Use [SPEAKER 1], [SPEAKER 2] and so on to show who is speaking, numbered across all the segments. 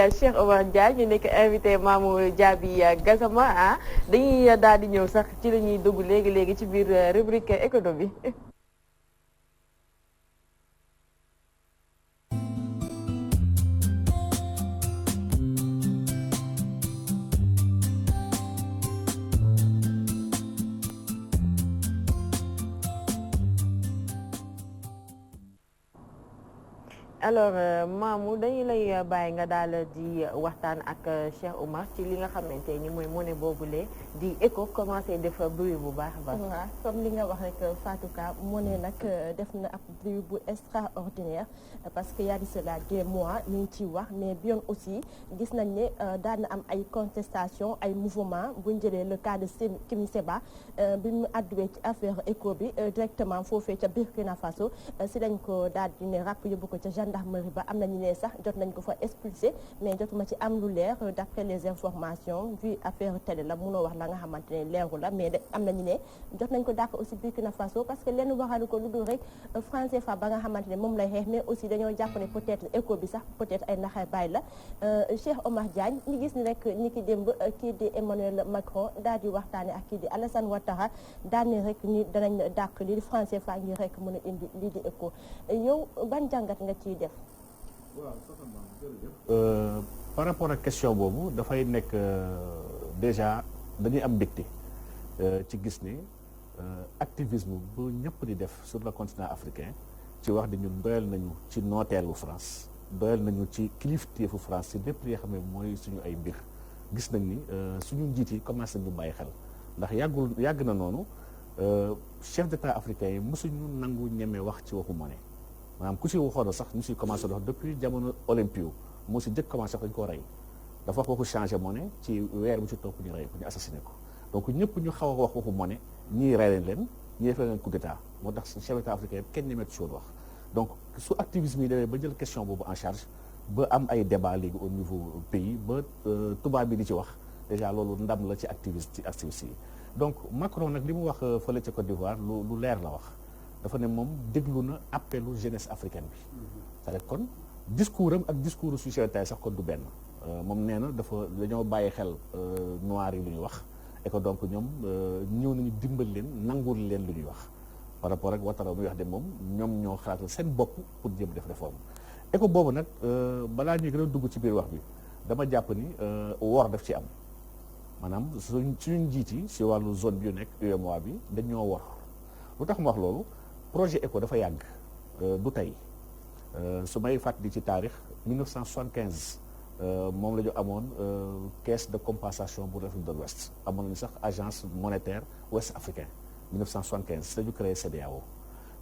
[SPEAKER 1] Cheikh Omar Diagne ñu nekk invité Mamou Diaby Gassama dañuy daal di ñëw sax ci la ñuy dugg léegi léegi ci biir rubrique économie. alors Mamou dañu lay bàyyi nga daal di waxtaan ak Cheikh Oumar ci li nga xamante ni mooy monnaie boobule di ECO commencé def bruit bu baax a baax.
[SPEAKER 2] waaw comme li nga wax rek Fatou Ka monnaie nag def na ab bruit bu extraordinaire parce que y a de cela des mois ñu ngi ciy wax mais bi yoon aussi gis nañ ne daan na am ay contestation ay mouvement bu ñu jëlee le cas de Kémi Séba bi mu àdduwee ci affaire ECO bi directement foofee ca Burkina Faso si lañ ko daal di ne ràpp yóbbu ko ca gendarmerie ba am na ñu ne sax jot nañ ko fa expulsé mais jotuma ci am lu leer d'après les informations vu affaire télé la mënoo wax la nga xamante ne leeru la mais am na ñu ne jot nañ ko dàq aussi Burkina Faso parce que lenn waxalu ko lu dul rek franc CFA ba nga xamante ne moom lay xeex mais aussi dañoo jàpp ne peut-être ECO bi sax peut-être ay naxay bàyyi la Cheikh Omar Diagne ñu gis ni rek ñi ki démb kii di Emmanuel Macron daal di waxtaane ak kii di Alassane Ouattara daal ni rek ni danañ dàq lii di franc CFA ngir rek mën a indi lii di ECO yow ban jàngat nga ciy def.
[SPEAKER 3] waaw certainement jërëjëf. Par rapport ak question boobu dafay nekk déjà dañuy am mbégte ci gis ni activisme bu ñëpp di def sur le continent africain ci wax di ñun doyal nañu ci nooteelu France doyal nañu ci kilifteefu France ci lépp li nga xam ne mooy suñu ay mbir gis nañ ni suñu njiit yi commencé nañu bàyyi xel ndax yàgg na noonu chef d'état africain yi mosuñu nangu ñeme wax ci waxu monnaie. maanaam ku si waxoon sax ñu si commencé dox depuis jamono Olympio moo si jëkk commencé dañ koo rey dafa wax waxu changé monnaie ci weer bu ci topp ñu rey ko ñu assassiné ko donc ñëpp ñu xaw a wax waxu monnaie ñii rey leen ñii def leen coup d'état moo tax chef d'état africain kenn ñemeetu si woon wax donc su activisme yi demee ba jël question boobu en charge ba am ay débat léegi au niveau pays ba tubaab bi di ci wax déjà loolu ndam la ci activiste yi donc Macron nag li mu wax fële ca Côte d'Ivoire lu leer la wax dafa ne moom déglu na appelu jeunesse africaine bi c'est-à-dire kon discours am ak discours su chef d'État sax kon du benn moom nee na dañoo bàyyi xel noir yi lu ñu wax et que donc ñoom ñëw nañu dimbal leen nangul leen lu ñuy wax par rapport ak Ouattara muy wax de moom ñoom ñoo xalaatal seen bopp pour jéem def réforme et que boobu nag balaa ñuy gën a dugg ci biir wax bi dama jàpp ni wor daf ci am maanaam suñu njiit yi si wàllu zone bi yu nekk UEMOA bi dañoo wor lu tax mu wax loolu projet ECO dafa yàgg du tey su may fàttali ci taarix 1975 moom la ñu amoon caisse de compensation pour l'Afrique de l'Ouest amoon nañu sax agence monétaire ouest africain 1975 dañu créé CEDEAO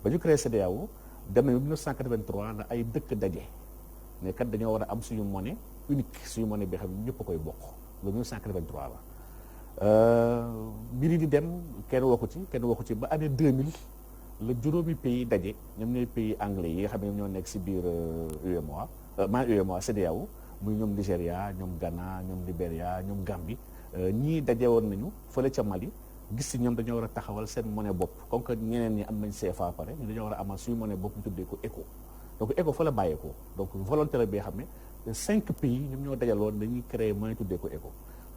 [SPEAKER 3] ba ñu créé CEDEAO dem nañu 1983 la ay dëkk daje mais kat dañoo war a am suñu monnaie unique suñu monnaie bi xam ne ñëpp a koy bokk loolu 1983 la mbir yi di dem kenn waxu ci ba année 2000 la juróomi pays daje ñoom ñooy pays anglais yi nga xam ne ñoo nekk si biir UEMOA CEDEAO muy ñoom Nigéria ñoom Ghana ñoom Libéria ñoom Gambie ñii daje woon nañu fële ca Mali gis si ñoom dañoo war a taxawal seen monnaie bopp comme que ñeneen ñi am nañ CFA pare ñu dañoo war a amal suñu monnaie bopp ñu tuddee ko ECO donc ECO fa la bàyyeekoo donc volontaire bi xam ne 5 pays ñoom ñoo dajaloon dañuy créer monnaie tuddee ko ECO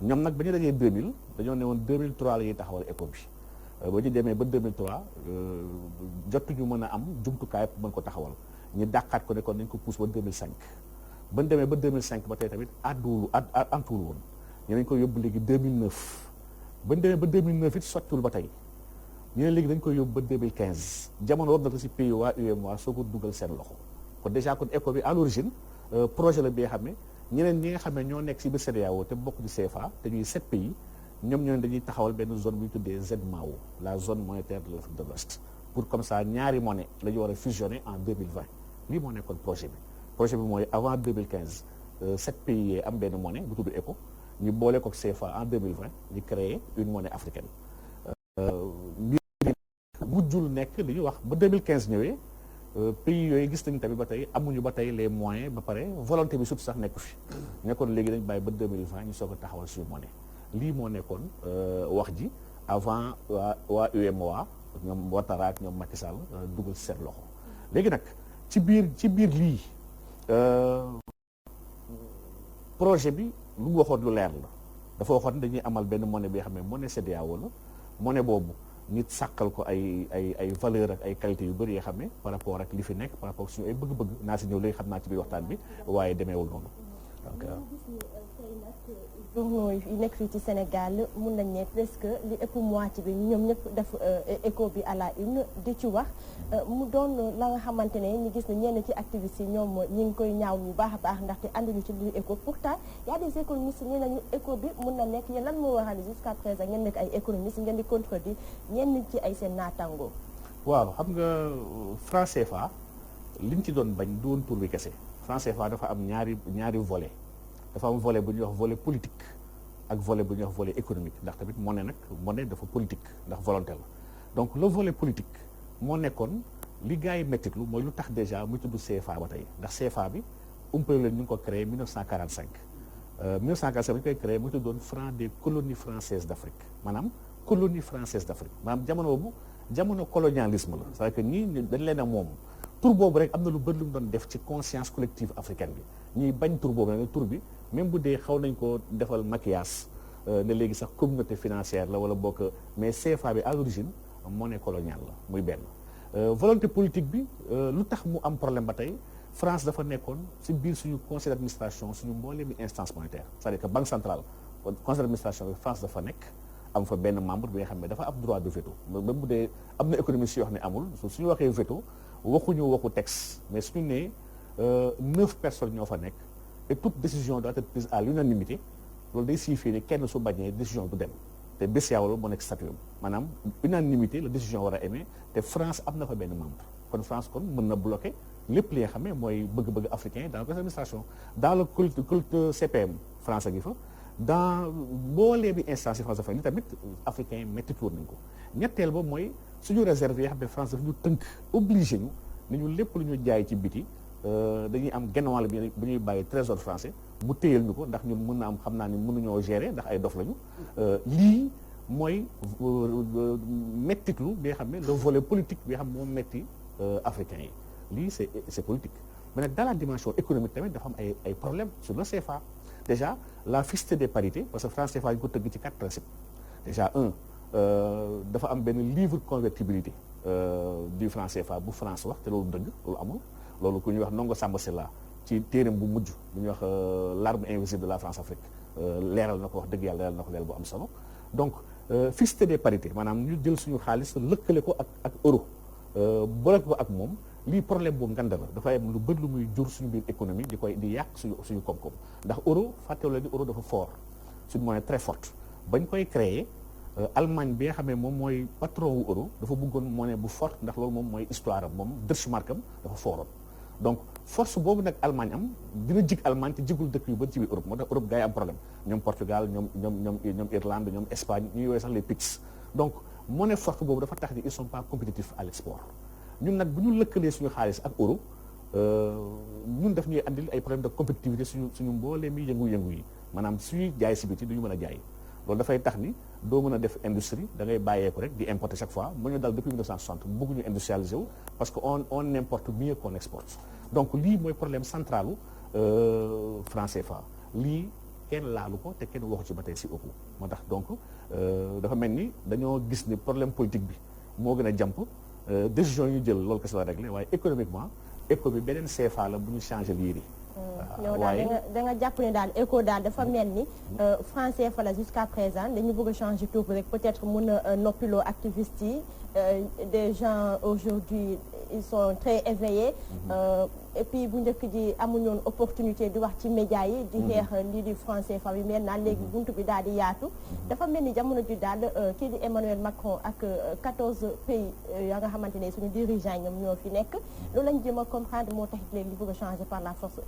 [SPEAKER 3] ñoom nag ba ñu dajee 2000 dañoo ne woon 2003 la ñuy taxawal ECO bi ba ñu demee ba 2003 jotuñu mën a am jumtukaay pour mën ko taxawal ñu dàqaat ko ne kon nañ ko pousse ba 2005 ba ñu demee ba 2005 ba tey tamit antuwul woon ñu nañ ko yóbbu léegi 2009 ba ñu demee ba 2009 it sottiwul ba tey ñu ne léegi dañ koy yóbbu ba 2015 jamono war na ko si pays waa UEMOA soo ko dugal seen loxo kon déjà kon ECO bi à l'origine projet la bi nga xam ne ñeneen ñi nga xam ne ñoo nekk si biir CEDEAO te bokk ci CFA te ñuy 7 pays ñoom ñoo dañuy taxawal benn zone bu ñu tuddee ZMAO la zone monétaire de l'Afrique de l'Ouest pour comme ça ñaari monnaie la ñu war a fusionner en 2020 lii moo nekkoon projet bi mooy avant 2015 7 pays yee am benn monnaie bu tudd ECO ñu boole ko CFA en 2020 ñu créer une monnaie africaine mujjul nekk li ñu wax ba 2015 ñëwee pays yooyu gis nañu tamit ba tey amuñu ba tey les moyens ba pare volonté bi surtout sax nekku fi nekkoon léegi dañ bàyyi ba 2020 ñu soog a taxawal suñu monnaie lii moo nekkoon wax ji avant waa UEMOA ñoom Ouattara ak ñoom Macky Sall dugal seen loxo léegi nag ci biir lii projet bi lu mu waxoon lu leer la dafa waxoon dañuy amal benn monnaie bi nga xam ne monnaie CEDEAO la monnaie boobu nit sàkkal ko ay valeur ak ay qualité yu bëri yoo xam ne par rapport ak li fi nekk par rapport ak suñu ay bëgg-bëgg naa si ñëw léegi xam naa ci biir waxtaan bi waaye demeewul noonu. donc
[SPEAKER 2] journaux yi nekk fii ci Sénégal mun nañ ne presque li ëpp moitié bi ñoom ñëpp def écho bi à la une di ci wax mu doon la nga xamante ne ñu gis ne ñenn ci activistes yi ñoom ñi ngi koy ñaaw bu baax a baax ndaxte ànduñu ci li écho pourtant y a des économistes nee nañu écho bi mun na nekk yéen lan moo waral jusqu'à présent ngeen nekk ay économistes ngeen di contredire ñenn ci ay seen naataangoo.
[SPEAKER 3] waaw xam nga franc CFA liñ ci doon bañ du woon tur bi kese franc CFA dafa am ñaari volet. dafa am volet bu ñuy wax volet politique ak volet bu ñuy wax volet économique ndax tamit monnaie dafa politique ndax volonté la donc le volet politique moo nekkoon li gars yi mettitlu mooy lu tax déjà muy tudd CFA ba tey ndax CFA bi umpale leen ñu ngi ko créé 1945 1945 bi ñu koy créé muy tuddoon franc des colonies françaises d'Afrique maanaam colonie française d'Afrique maanaam jamono colonialisme la c'est-à-dire que ñii dañ leen a moom tur boobu rek am na lu bëri lu mu doon def ci conscience collective africaine bi ñuy bañ tur boobu nag tur bi même bu dee xaw nañ ko defal maquillage ne léegi sax communauté financière la wala bokk mais CFA bi à l'origine monnaie coloniale la muy benn volonté politique bi lu tax mu am problème ba tey France dafa nekkoon ci biir suñu conseil d'administration suñu mbooleemi instance monétaire c'est-à-dire que banque centrale conseil d'administration bi France dafa nekk am fa benn membre bi nga xam ne dafa am droit de veto même bu dee am na économistes yoo xam ne amul suñu waxee veto waxuñu waxu texte mais suñu nee 9 personnes ñoo fa nekk et toute décision doit être prise à l'unanimité loolu day signifier ni kenn su bañee décision du dem te BCEAO loolu moo nekk statut maanaam unanimité la décision war a émee te France am na fa benn membre kon France kon mën na bloquer lépp li nga xam ne mooy bëgg-bëgg africain dans le conseil d'administration dans le culte CPM France a ngi fa dans mboolee bi instance yi France dafa ni tamit africain métti tuur nañ ko ñetteel ba mooy suñu réserve yi xam ne France dafa ñu tënk obligé ñu ni ñu lépp lu ñu jaay ci biti dañuy am genn wàll bi bu ñuy bàyyi trésor français mu téyel ñu ko ndax ñun mën na am xam naa ni mënuñoo gérer ndax ay dof lañu lii mooy mettitlu bi nga xam ne le volet politique bi nga xam moo metti africains yi lii c'est politique mais nag dans la dimension économique tamit dafa am ay problèmes sur le CFA déjà la fixité des parités parce que franc CFA ñu ko tëgg ci 4 principes déjà dafa am benn livre convertibilité du franc CFA bu France wax te loolu dëgg loolu amul loolu ku ñuy wax Ndongo Samba Sylla ci téereem bu mujj bu ñuy wax l'arme invisible de la France-Afrique leeral na ko wax dëgg yàlla leeral na ko leeral bu am solo donc fixité des parités maanaam ñu jël suñu xaalis lëkkale ko ak euro boole ko ak moom lii problème bu nganda la dafay am lu bëri lu muy jur suñu biir économie di yàq suñu koom-koom ndax euro fàttewu la ni euro dafa fort c'est une monnaie très forte bañ koy créer Allemagne bi nga xam ne moom mooy patron wu euro dafa bëggoon monnaie bu forte ndax loolu moom mooy histoire am moom Deutschmark am dafa fortoon donc force boobu nag Allemagne am dina jig Allemagne te jigul dëkk yu bëri ci biir Europe moo tax Europe gars yi am problème ñoom Portugal ñoom Irlande ñoom Espagne ñu yooyu sax les PIGS donc monnaie forte boobu dafa tax ni ils sont pas compétitifs à l'export ñun nag bu ñu lëkkalee suñu xaalis ak euro ñun daf ñuy andil ay problème de compétitivité suñu mboolee mi yëngu-yëngu yi maanaam suñuy jaay si biti duñu mën a jaay loolu dafay tax ni doo mën a def industrie da ngay bàyyeeku rek di importer chaque fois mu ñu dal depuis 1960 bëgguñu industrialiser wu parce que on importe mieux qu'on exporte donc lii mooy problème centralu franc CFA lii kenn laalu ko te kenn waxu ci ba tey si ëpp moo tax donc dafa mel ni dañoo gis ni problème politique bi moo gën a jàmp décision yi ñu jël loolu kese la réglé waaye économiquement éco bi beneen CFA la bu ñu changé lii yi
[SPEAKER 2] yow daal da nga jàpp ne daal éco daal dafa mel ni franc CFA la jusqu'à présent dañu bëgg a changer tur bi rek peut-être mën a noppiloo activistes yi des gens aujourd'hui ils sont très éveillés et puis bu njëkk ji amuñoon opportunité di wax ci médias yi di xeex lii di franc CFA bi mel naan léegi buntu bi daal di yaatu dafa mel ni jamono ji daal kii di Emmanuel Macron ak 14 pays ya nga xamante ne suñu dirigeants yi ñoom ñoo fi nekk loolu lañ jëm a comprendre moo tax léegi di bëgg a changer par la force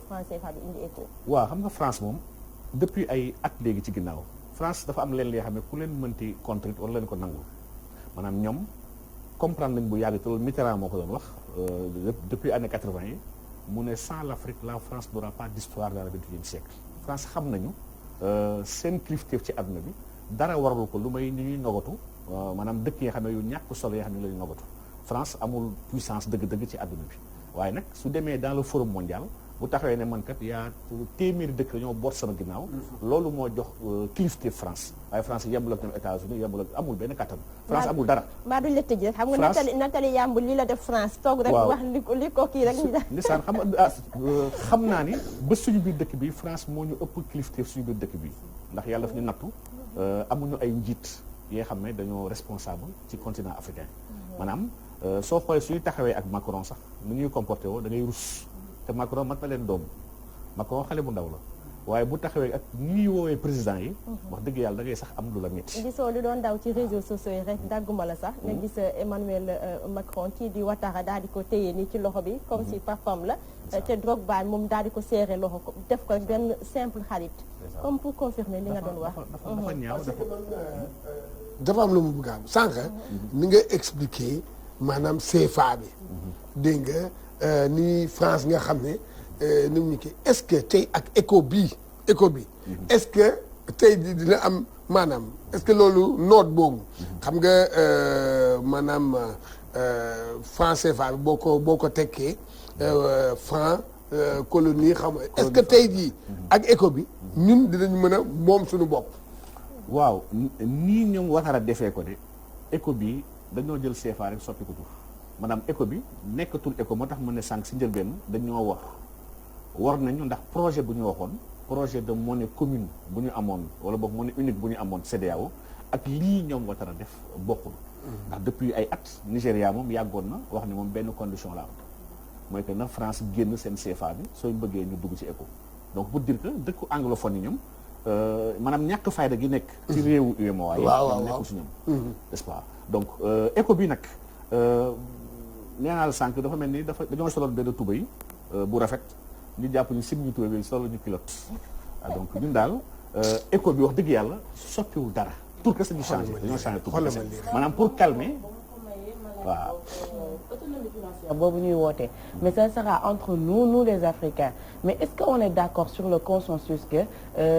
[SPEAKER 2] franc CFA bi indi éco
[SPEAKER 3] waaw xam nga France moom depuis ay at léegi ci ginnaaw France dafa am leen li xam ne ku leen mënti contrer wala leen ko nangul maanaam ñoom comprendre nañ bu yàgg te loolu Mitterrand moo ko doon wax depuis année 80 yi mu ne sans l'Afrique la France n'aura pas d'histoire dans le XXIe siècle France xam nañu seen kilifteef ci àdduna bi dara warul ko lu may ni ñuy nogatu maanaam dëkk yi nga xam ne yu ñàkk solo yi nga xam ne la ñu nogatu France amul puissance dëgg-dëgg ci àdduna bi waaye nag su demee dans le forum mondial bu taxawee ne man kat yaa téeméeri dëkk dañoo boot sama ginnaaw. loolu moo jox kilifte France waaye France yemul ak ñoom États-Unis yemul ak amul benn kattan. France amul dara.
[SPEAKER 2] mbaa duñ la tëjee xam nga Nathalie Yamb li la def France toog rek wax li ko kii rek.
[SPEAKER 3] ndeysaan xam naa ni ba suñu biir dëkk bi France moo ñu ëpp kilifte suñu biir dëkk bi ndax yàlla daf ñu nattu amuñu ay njiit yi nga xam ne dañoo responsable ci continent africain maanaam soo xoolee suñu taxawee ak Macron sax nu ñuy comporté woo da ngay rus te Macron mat na leen doom Macron xale bu ndaw la waaye bu taxawee ak ni ñuy woowee président yi wax dëgg yàlla da ngay sax am lu la métti.
[SPEAKER 2] gisoo lu doon daw ci réseaux sociaux yi rek dagguma la sax nga gis Emmanuel Macron kii di Ouattara daal di ko téye nii ci loxo bi comme si papam la te Drogba moom daal di ko serré loxo ko def ko benn simple xarit comme pour confirmer li nga doon wax.
[SPEAKER 3] dafa ñaaw
[SPEAKER 4] dafa am lu mu bëgg a am sànq ni nga expliqué maanaam CFA bi dégg nga ni France nga xam ne ni mu ñu kii est-ce que tey ak éco bi est-ce que tey dina am maanaam est-ce que loolu note boobu xam nga maanaam franc CFA bi boo ko tekkee franc colonie xam nga est-ce que tey jii ak éco bi ñun dinañ mën a moom suñu bopp.
[SPEAKER 3] waaw nii ñoom Ouattara defee ko de éco bi dañoo jël CFA rek soppi ko tur maanaam éco bi nekkatul éco moo tax mu ne sànq si njëlbeen dañoo war nañu ndax projet bu ñu waxoon projet de monnaie commune bu ñu amoon wala boog monnaie unique bu ñu amoon CEDEAO ak lii ñoom Ouattara def bokkul. ndax depuis ay at Nigéria moom yàggoon na wax ne moom benn condition la am mooy que na France génn seen CFA bi soo bëggee ñu dugg ci éco donc pour dire que dëkku anglophone yi ñoom. maanaam ñàkk fayda gi nekk ci réewu UEMOA yi nekkul si ñoom n'est-ce pas donc éco bi nag nee naa la sànq dafa mel ni dañoo soloon benn tubéy bu rafet ñu jàpp ñu sim ñu tubéy bi solo ñu culotte donc ñun daal éco bi wax dëgg yàlla soppiwul dara tur kese ñu changé dañoo changé tur kese maanaam pour calmer waaw
[SPEAKER 1] autonomie financière boobu ñuy woote mais ça sera entre nous les Africains mais est-ce qu'on est d'accord sur le consensus que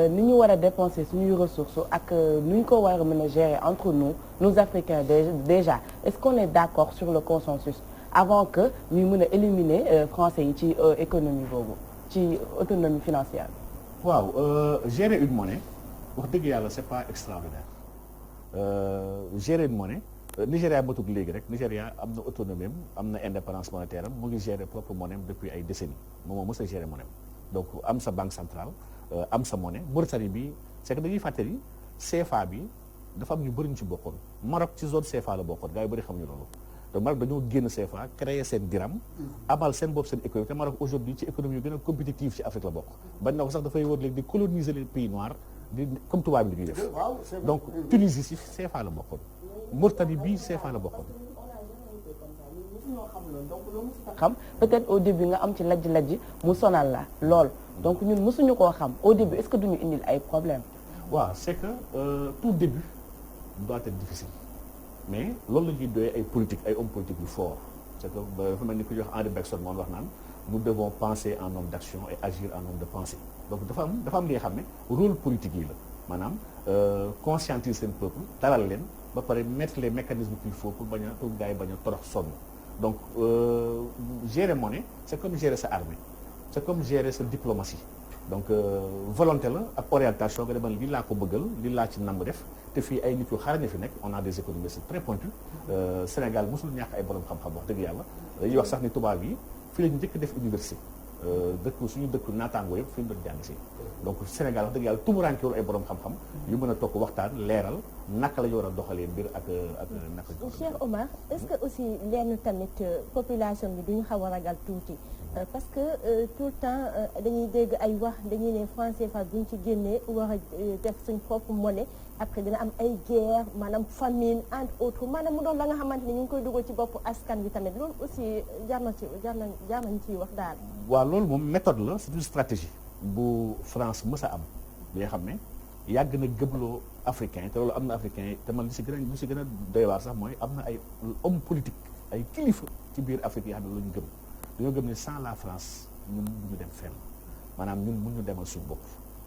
[SPEAKER 1] ni ñu war a dépenser suñuy ressources ak nu ñu ko war a mën a gérer entre nous Africains déjà est-ce qu'on est d'accord sur le consensus avant que ñuy mën a éliminer français yi ci économie boobu ci autonomie financière bi.
[SPEAKER 3] waaw gérer une monnaie wax dëgg yàlla c'est pas extraordinaire gérer une monnaie. Nigéria matug léegi rek Nigéria am na autonomie am na indépendance monétaire am mu ngi gérer propre monnaie depuis ay décennies moom moo mës a gérer monnaie donc am sa banque centrale am sa monnaie Mauritanie bi c'est que dañuy fàttali CFA bi dafa am ñu bëri ñu ci bokkoon Maroc ci zone CFA la bokkoon gars yi bëri xamuñu loolu donc Maroc dañoo génn CFA créer seen dirham amal seen bopp seen économie te Maroc aujourd'hui ci économie yu gën a compétitive ci Afrique la bokk bañ na ko sax dafay wër léegi di coloniser les pays noirs di comme tubaab bi li ñuy def donc Tunisie ci CFA la bokkoon Mauritanie bii CFA la bokkoon.
[SPEAKER 1] xam peut-être au début nga am ci lajj-lajj mu sonal la lool donc ñun mësuñu koo xam au début est-ce que duñu indil ay problèmes.
[SPEAKER 3] waaw c'est que tout début doit être difficile mais loolu la ñuy doyee ay politique ay hommes politiques yu fort c'est que dafa mel ni ku ñuy wax Henri Bergson moom wax naan nous devons penser en homme d'action et agir en homme de pensée donc dafa am li nga xam ne rôle politique yi la maanaam conscientiser seen peuple dalal leen. ba pare mettre les mécanismes qu'il faut pour gars yi bañ a torox sonn donc gérer monnaie c'est comme gérer sa armée c'est comme gérer sa diplomatie donc volonté la ak orientation nga demal lii laa ko bëggal lii laa ci namb def te fii ay nit yu xarañe fi nekk on a des économistes très pointus Sénégal mosul ñàkk ay borom xam-xam wax dëgg yàlla dañuy wax sax ni tubaab yi fii lañu njëkk def université suñu dëkk naataangoo yëpp fi ñu doon jàng si donc Sénégal wax dëgg yàlla tumurankewul ay borom xam-xam yu mën a toog waxtaan leeral naka la ñu war a doxalee mbir ak naka la.
[SPEAKER 2] Cheikh Omar est-ce que aussi lenn tamit population bi duñu xaw a ragal tuuti parce que tout le temps dañuy dégg ay wax dañuy ne franc CFA buñ ci génnee war a def suñ propre monnaie après dina am ay guerre maanaam famine entre autres maanaam mu doon la nga xamante ni ñu ngi koy dugal ci bopp askan bi tamit loolu aussi jar nañ ciy wax daal.
[SPEAKER 3] waaw loolu moom méthode la c'est une stratégie bu France mës a am bi nga xam ne yàgg na gëbloo africain te loolu am na africain te man li si gën a doy waar sax mooy am na ay homme politique ay kilifa ci biir Afrique yi xam ne lu ñu gëm dañoo gëm ne sans la France ñun ñu dem fenn maanaam ñun mun ñu demal suñu bopp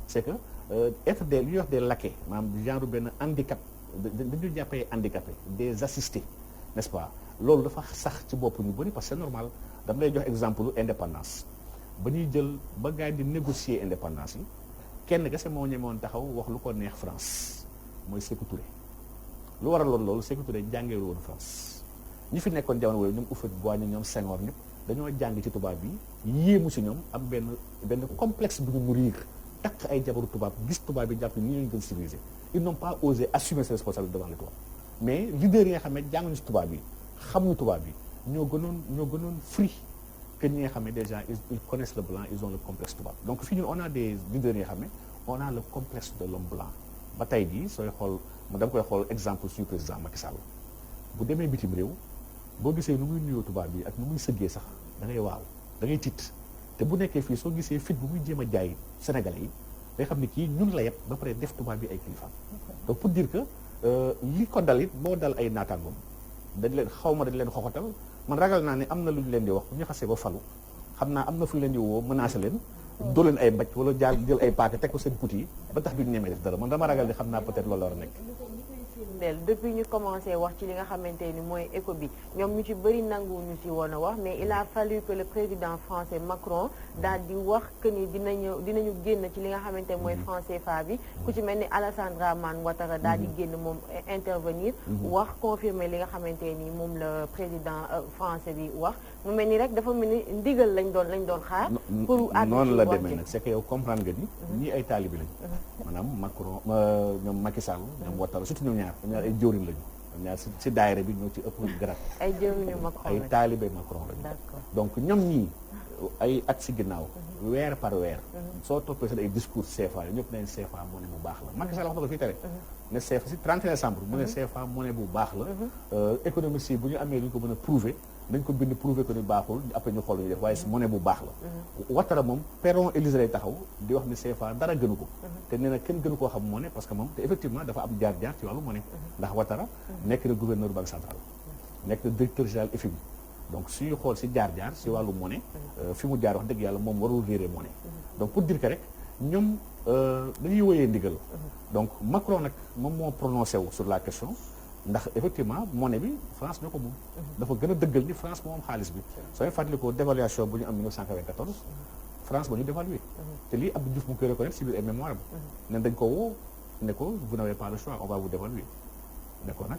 [SPEAKER 3] c'est que être des li ñuy wax des laquais maanaam genre benn handicap dañu jàppee handicapé des assistés n'est-ce pas loolu dafa sax ci bopp ñu bëri parce que c'est normal dama lay jox exemple indépendance ba ñuy jël ba gars yi di négocier indépendance yi kenn kese moo ñemewoon taxaw wax lu ko neex France mooy Sékou Touré lu waraloon loolu Sékou Touré jàngeelu woon France ñi fi nekkoon jamono wooyu ñoom Houphouët-Boigny ñoom Senghor ñëpp dañoo jàng ci tubaab bi yéemu si ñoom am benn complexe bu ñu nourrir takk ay jabaru tubaab gis tubaab bi jàpp ni ñu gën civilisé ils n'ont pas osé assumer ses responsabilités devant les tubaab mais leaders yi nga xam ne jànguñu si tubaab bi xamuñu tubaab bi ñoo gënoon free que ñi nga xam ne déjà ils connaissent le blanc ils ont le complexe tubaab donc fii ñun on a des leaders yi nga xam ne on a le complexe de l'homme blanc ba tey jii sooy xool ma dama koy xool exemple suñu président Macky Sall bu demee bitim réew boo gisee nu muy nuyoo tubaab bi ak nu muy sëggee sax da ngay waaw da ngay tiit te bu nekkee fii soo gisee fit bu muy jéem a jaay Sénégalais yi day xam ne kii ñun la yëpp ba pare def tubaab bi ay kilifaam donc pour dire que li ko dal it moo dal ay naataangoom dañ leen xaw ma dañ leen xoxotal man ragal naa ne am na lu ñu leen di wax bu ñu xasee ba falu xam naa am na fu ñu leen di woo menacé leen doo leen ay mbaj wala jël ay paaka teg ko seen put yi ba tax duñu ñemee def dara man dama ragal ni xam naa peut-être loolu la war a nekk
[SPEAKER 5] depuis ñu commencé wax ci li nga xamante ni mooy éco bi ñoom ñu ci bëri nanguwuñu ci woon a wax mais il a fallu que le président français Macron daal di wax que ni dinañu génn ci li nga xamante ni mooy franc CFA bi ku ci mel ni Alassane Dramane Ouattara daal di génn moom intervenir wax confirmer li nga xamante ni moom la président français bi wax mu mel ni rek dafa mel ni ndigal lañ doon xaar pour
[SPEAKER 3] noonu la demee nag c'est que yow comprendre nga ni ñii ay taalibi lañ maanaam Macron ñoom Macky Sall ñoom Ouattara surtout ñoom ñaar ay jëwriñ lañu ñoom ñaar si daayira bi ñoo ci ëpp garat
[SPEAKER 5] ay jëwriñu Macron
[SPEAKER 3] ay taalibe Macron lañu donc ñoom ñii ay at si ginnaaw weer par weer soo toppee seen ay discours CFA yi ñëpp nañ CFA monnaie bu baax la Macky Sall wax na ko fii tere ne CFA si 31 décembre mu ne CFA monnaie bu baax la économistes yi bu ñu amee lu ñu ko mën a prouver dañ ko bind prouver que ni baaxul après ñu xool ñu def waaye si monnaie bu baax la Ouattara moom perron Élysée lay taxaw di wax ni CFA dara gënu ko te nee na kenn gënu koo xam monnaie parce que moom te effectivement dafa am jaar-jaar ci wàllu monnaie ndax Ouattara nekk na gouverneur banque centrale nekk na directeur général FMI donc suñuy xool si jaar-jaar si wàllu monnaie fi mu jaar wax dëgg yàlla moom warul réeree monnaie donc pour dire que rek ñoom dañuy woyee ndigal donc Macron nag moom moo prononcé wu sur la question ndax effectivement monnaie bi France ñoo ko moom dafa gën a dëggal ni France moo am xaalis bi sooy fàttalikoo dévaluation bu ñu am 1994 France ba ñu dévalué te lii Abdou Diouf mu koy reconnaître si biir ay mémoire am ne dañ ko woo ne ko vous n'avez pas le choix on va vous dévaluer ne ko nag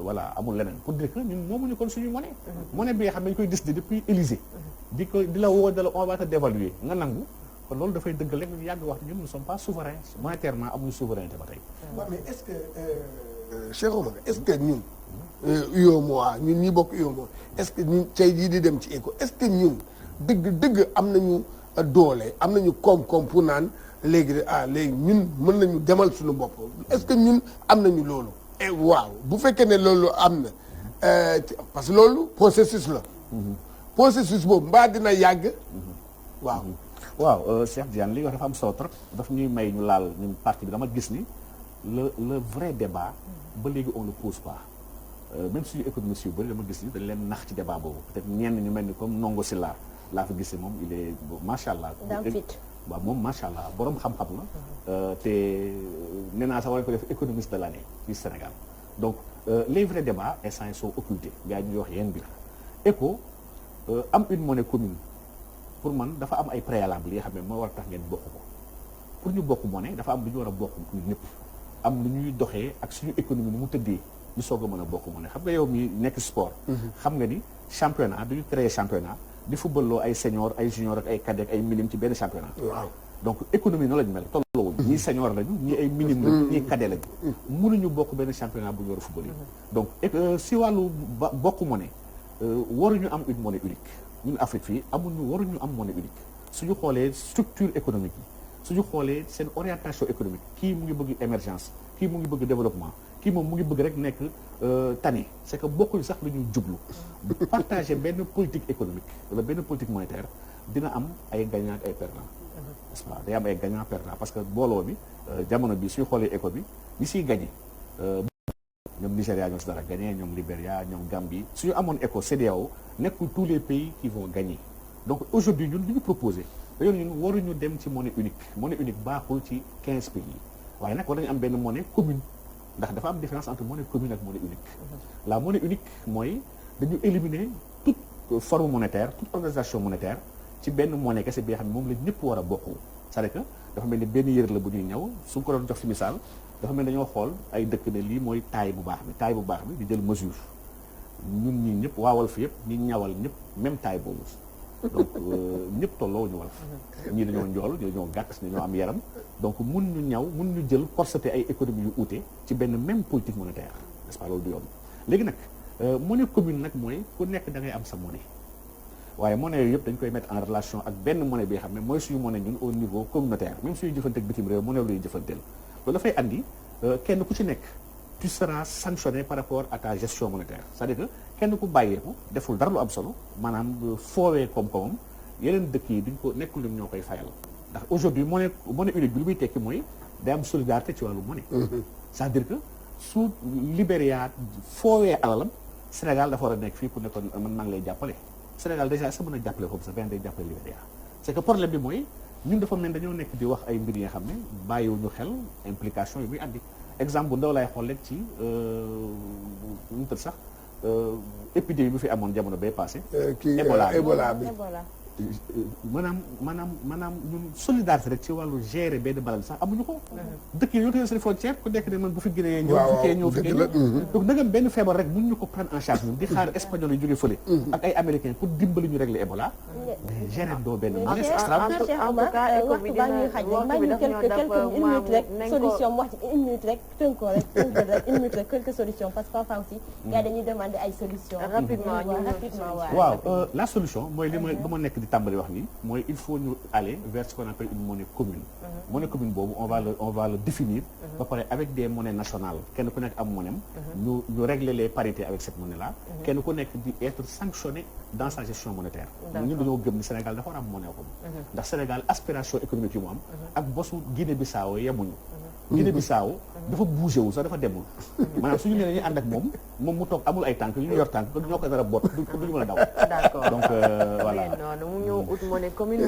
[SPEAKER 3] voilà amul leneen pour dire que ñun moomuñu kon suñu monnaie monnaie bi nga xam ne dañu koy décider depuis Élysée di la woo dala on va te dévaluer nga nangu kon loolu dafay dëggal rek ñu yàgg wax ñun nous ne sommes pas souverains monétairement amuñu souveraineté ba tey
[SPEAKER 4] waaw mais est-ce que Cheikh Oumar est-ce que ñun UEMOA ñun ñi bokk UEMOA est-ce que ñun tey jii di dem ci ECO est-ce que ñun dëgg am nañu doole am nañu koom-koom pour naan léegi ñun mën nañu demal suñu bopp est-ce que ñun am nañu loolu waaw bu fekkee ne loolu am na parce que loolu processus la processus boobu mbaa dina yàgg
[SPEAKER 3] waaw Cheikh Diane li wax dafa am solo trop daf ñuy may ñu laal ñun parti bi dama gis ni le vrai débat ba léegi on le pose pas même suñu économistes yu bëri dama gis ni dañ leen nax ci débat boobu peut-être ñenn ñu mel ni comme Ndongo Sylla laa fa gisee moom il est macha allah waaw moom macha allah borom xam-xam la te nee naa sax war ko def économiste de l'année fii Sénégal donc les vrais débats instant sont occultés gars yi ñuy wax yenn biir ECO am une monnaie commune pour man dafa am ay préalable yi nga xam ne moo war a tax ngeen bokk ko pour ñu bokk monnaie dafa am lu ñu war a bokk ñun ñëpp am lu ñuy doxee ak suñu économie ni mu tëddee ñu soog a mën a bokk monnaie xam nga yow mi nekk sport xam nga ni championnat duñu créer championnat di football loo ay senior ay junior ak ay cadet ak ay minime ci benn championnat
[SPEAKER 4] waaw
[SPEAKER 3] donc économie noonu lañu mel tolloowuñ ñii senior lañu ñii ay minime lañu ñii cadet lañu mënuñu bokk benn championnat bu ñu war a football yi donc si wàllu bokk monnaie waruñu am une monnaie unique ñun Afrique fii waruñu am monnaie unique suñu xoolee structure économique yi suñu xoolee seen orientation économique kii mu ngi bëgg émergence kii mu ngi bëgg développement kii moom mu ngi bëgg rek nekk tane c'est que bokkuñu sax lu ñu jublu partager benn politique économique wala benn politique monétaire dina am ay gagnant ak ay perdant n'est-ce pas day am ay gagnant perdant parce que booloo bi jamono bi suñu xoolee éco bi ñi siy gagné ñoom Nigéria ñoo si dara gagné ñoom Libéria ñoom Gambie suñu amoon éco CEDEAO nekkul tous les pays qui vont gagner donc aujourd'hui ñun li ñu proposé dañoo ñun waruñu dem ci monnaie unique baaxul ci 15 pays waaye nag war nañu am benn monnaie commune ndax dafa am différence entre monnaie commune ak monnaie unique la monnaie unique mooy dañu éliminer toute forme monétaire toute organisation monétaire ci benn monnaie kese bi nga xam ne moom la ñëpp war a bokk c'est-à-dire que dafa mel ni benn yére la bu ñuy ñëw su ko doon jox ci misaal dafa mel ni dañoo xool ay dëkk ne lii mooy taille bu baax bi di jël mesure ñun ñii ñëpp waawal fi yëpp ñi ñawal ñëpp même taille boobu donc ñëpp tolloo ñu Wolof ñii dañoo njool ñii dañoo gàtt ñii dañoo am yaram donc mun ñu jël corseté ay économies yu uute ci benn même politique monétaire n'est-ce pas loolu du yoon léegi nag monnaie commune nag mooy ku nekk da ngay am sa monnaie waaye monnaie yooyu yëpp dañ koy mettre en relation ak benn monnaie bi nga xam ne mooy suñu monnaie ñun au niveau communautaire même suñu jëfante ak bitim réew monnaie luy jëfanteel loolu dafay andi kenn ku ci nekk tu seras sanctionné par rapport à ta gestion monétaire c'est-à-dire que kenn ku bàyyeeku deful dara lu am solo maanaam foowee koom-koomam yeneen dëkk yi duñ ko nekkul ñoom ñoo koy fayal ndax aujourd'hui monnaie unique bi lu muy tekki mooy day am solidarité ci wàllu monnaie c'est-à-dire que su Libéria foowee alalam Sénégal dafa war a nekk fii pour ne ko man maa ngi lay jàppale Sénégal déjà sa mën a jàppale foofu sax benn day jàppale Libéria c'est que problème bi mooy ñun dafa mel dañoo nekk di wax ay mbir yi nga xam ne bàyyiwuñu xel implication yi muy andi exemple bu ndaw lay xool rek ci ñu tëdd sax épidémie bi fi amoon jamono bay passé Ebola bi maanaam ñun solidarité rek ci wàllu gérer benn balal sax amuñu ko dëkk yi ñoo tëjee seen frontière ku nekk ne man bu fi Guinée ñëw fi ñëw donc nagam benn feebar rek mun ñu ko prendre en charge ñun di xaar espagnol yi jógee fële ak ay américains pour dimbali ñu régler Ebola mais gérer doo benn c'est extraordinaire
[SPEAKER 2] en tout cas waxtu baa ñuy xaj rek maa ngi quelques minutes rek solution wax ci une minute rek tënkoo rek une minute rek quelques solutions parce que parfois aussi gars dañuy demander ay solutions rapidement
[SPEAKER 3] waaw la solution mooy li ma nekk di tàmbali wax ni mooy il faut ñu aller vers ce qu'on appelle une monnaie commune monnaie commune boobu on va le définir ba pare avec des monnaies nationales kenn ku nekk am monnaie ñu régler les parités avec cette monnaie là kenn ku nekk di être sanctionné dans sa gestion monétaire ñun dañoo gëm ni Sénégal dafa war a am monnaie ko ndax Sénégal aspiration économique yi mu am ak bosu Guinée-Bissau yemuñu Guinée-Bissau dafa bougé wu sax dafa demul maanaam suñu nee dañuy ànd ak moom mu toog amul ay tànk ñu yor tànk ñoo ko dara boot du ñu mën a daw
[SPEAKER 5] d'accord
[SPEAKER 3] donc voilà
[SPEAKER 5] noonu mu ñëw ut monnaie commune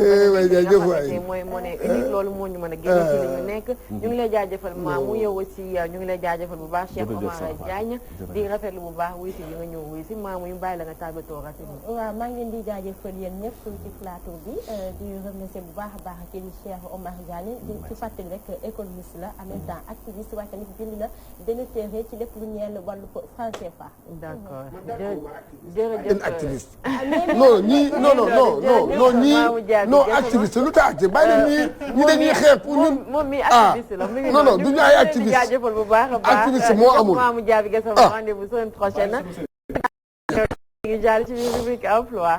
[SPEAKER 5] mooy monnaie unique loolu moo ñu mën a génne ci li ñu nekk ñu ngi lay jaajëfal mu yow aussi ñu ngi lay jaajëfal bu baax Cheikh Omar Diagne di rafetlu bu baax wuy si bi nga ñëw wuy si maamu ñu bàyyi la nga tàggatoo rapidement
[SPEAKER 2] waaw maa ngi leen di jaajëfal yéen ñëpp ci plateau bi di remercier bu baax a baax kii di Cheikh Omar Diagne di ci fàttali rek économiste la en même temps activiste waaye tamit bind na benn téere ci lépp lu ñeel wàllu franc CFA.
[SPEAKER 5] d'accord jërëjëf
[SPEAKER 4] activiste non ñii non activiste lu tax activiste bàyyi leen ñii dañuy xeex pour ñun
[SPEAKER 5] moom mi activiste la
[SPEAKER 4] non du ñu ay activiste
[SPEAKER 5] jaajëfal bu baax a baax
[SPEAKER 4] activiste moo amul
[SPEAKER 5] Mamou Diaby Gassama rendez-vous semaine prochaine ngi jàll ci biir rubrique emploi